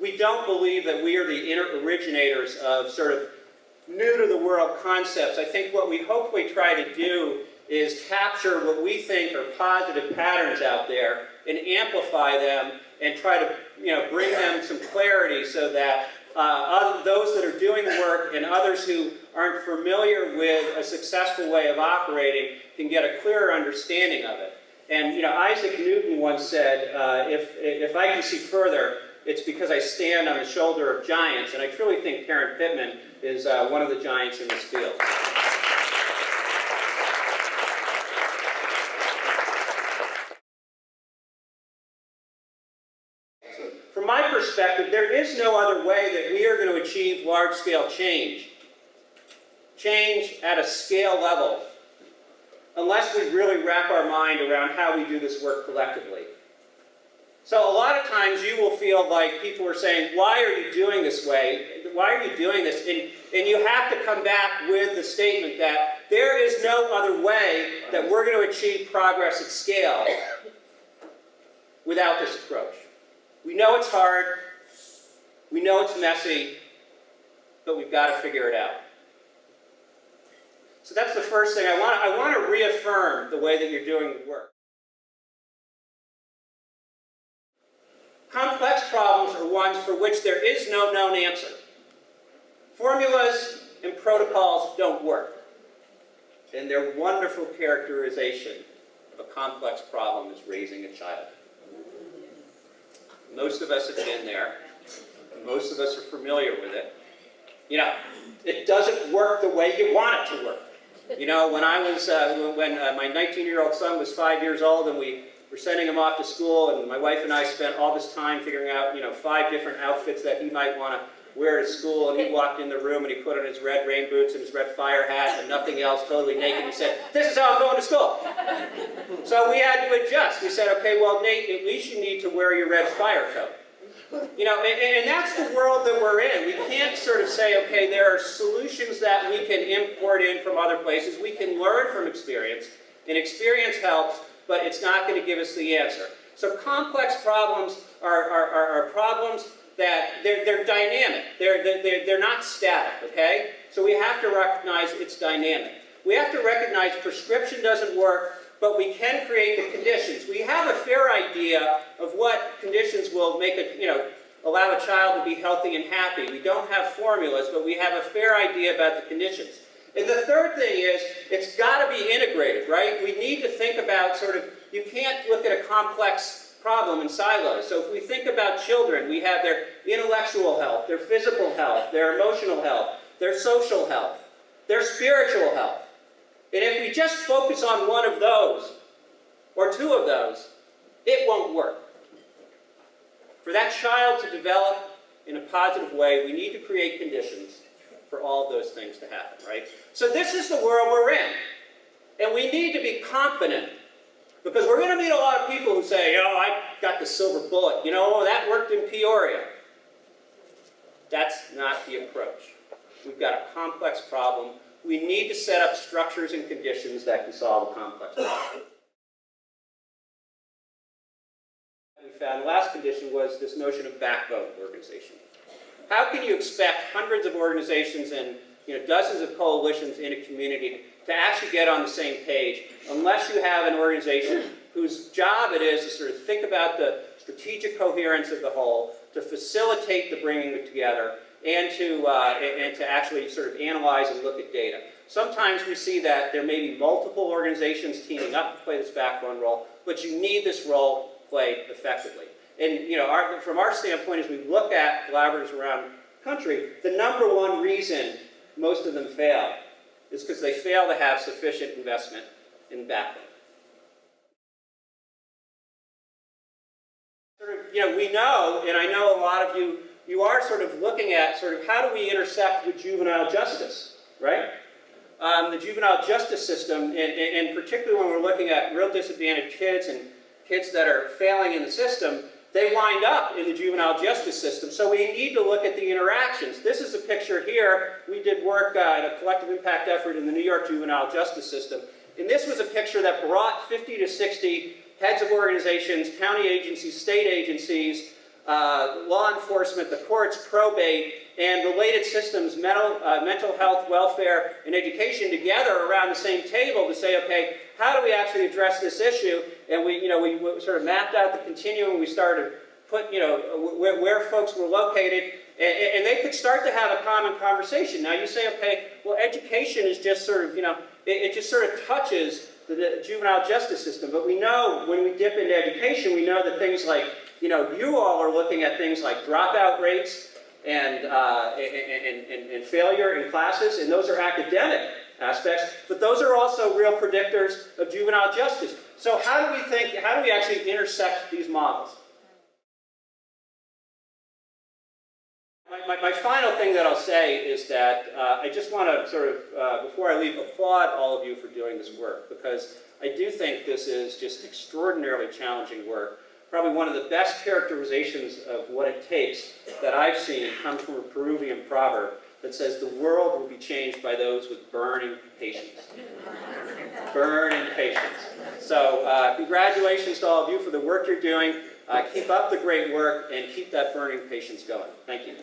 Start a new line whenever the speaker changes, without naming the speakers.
we don't believe that we are the originators of sort of new-to-the-world concepts. I think what we hopefully try to do is capture what we think are positive patterns out there and amplify them and try to bring them some clarity so that those that are doing the work and others who aren't familiar with a successful way of operating can get a clearer understanding of it. And Isaac Newton once said, if I can see further, it's because I stand on the shoulder of giants. And I truly think Karen Pittman is one of the giants in this field. From my perspective, there is no other way that we are going to achieve large-scale change at a scale level, unless we really wrap our mind around how we do this work collectively. So a lot of times you will feel like people are saying, why are you doing this way? Why are you doing this? And you have to come back with the statement that there is no other way that we're going to achieve progress at scale without this approach. We know it's hard, we know it's messy, but we've got to figure it out. So that's the first thing. I want to reaffirm the way that you're doing the work. Complex problems are ones for which there is no known answer. Formulas and protocols don't work. And their wonderful characterization of a complex problem is raising a child. Most of us have been there. Most of us are familiar with it. It doesn't work the way you want it to work. When my 19-year-old son was 5 years old and we were sending him off to school, and my wife and I spent all this time figuring out, 5 different outfits that he might want to wear to school, and he walked in the room and he put on his red rain boots and his red fire hat and nothing else, totally naked. He said, "This is how I'm going to school." So we had to adjust. We said, "Okay, well, Nate, at least you need to wear your red fire coat." And that's the world that we're in. We can't sort of say, okay, there are solutions that we can import in from other places. We can learn from experience, and experience helps, but it's not going to give us the answer. So complex problems are problems that they're dynamic. They're not static, okay? So we have to recognize it's dynamic. We have to recognize prescription doesn't work, but we can create the conditions. We have a fair idea of what conditions will make allow a child to be healthy and happy. We don't have formulas, but we have a fair idea about the conditions. And the third thing is, it's got to be integrated, right? We need to think about you can't look at a complex problem in silos. So if we think about children, we have their intellectual health, their physical health, their emotional health, their social health, their spiritual health. And if we just focus on one of those, or two of those, it won't work. For that child to develop in a positive way, we need to create conditions for all of those things to happen, right? So this is the world we're in. And we need to be confident, because we're going to meet a lot of people who say, I got the silver bullet. That worked in Peoria. That's not the approach. We've got a complex problem. We need to set up structures and conditions that can solve a complex problem. We found the last condition was this notion of backbone organization. How can you expect hundreds of organizations and dozens of coalitions in a community to actually get on the same page unless you have an organization whose job it is to sort of think about the strategic coherence of the whole, to facilitate the bringing it together, and to actually sort of analyze and look at data. Sometimes we see that there may be multiple organizations teaming up to play this backbone role, but you need this role played effectively. And from our standpoint, as we look at collaboratives around the country, the number one reason most of them fail is because they fail to have sufficient investment in the backbone. We know, and I know a lot of you are sort of looking at how do we intersect with juvenile justice, right? The juvenile justice system, and particularly when we're looking at real disadvantaged kids and kids that are failing in the system, they wind up in the juvenile justice system. So we need to look at the interactions. This is a picture here. We did work in a collective impact effort in the New York juvenile justice system. And this was a picture that brought 50 to 60 heads of organizations, county agencies, state agencies, law enforcement, the courts, probate, and related systems, mental health, welfare, and education together around the same table to say, okay, how do we actually address this issue? And we sort of mapped out the continuum. We started put, where folks were located, and they could start to have a common conversation. Now you say, okay, well, education is just sort of, it just sort of touches the juvenile justice system. But we know when we dip into education, we know that things like, you all are looking at things like dropout rates and failure in classes, and those are academic aspects, but those are also real predictors of juvenile justice. So how do we actually intersect these models? My final thing that I'll say is that I just want to sort of, before I leave, applaud all of you for doing this work, because I do think this is just extraordinarily challenging work. Probably one of the best characterizations of what it takes that I've seen comes from a Peruvian proverb that says the world will be changed by those with burning patience. Burning patience. So congratulations to all of you for the work you're doing. Keep up the great work and keep that burning patience going. Thank you.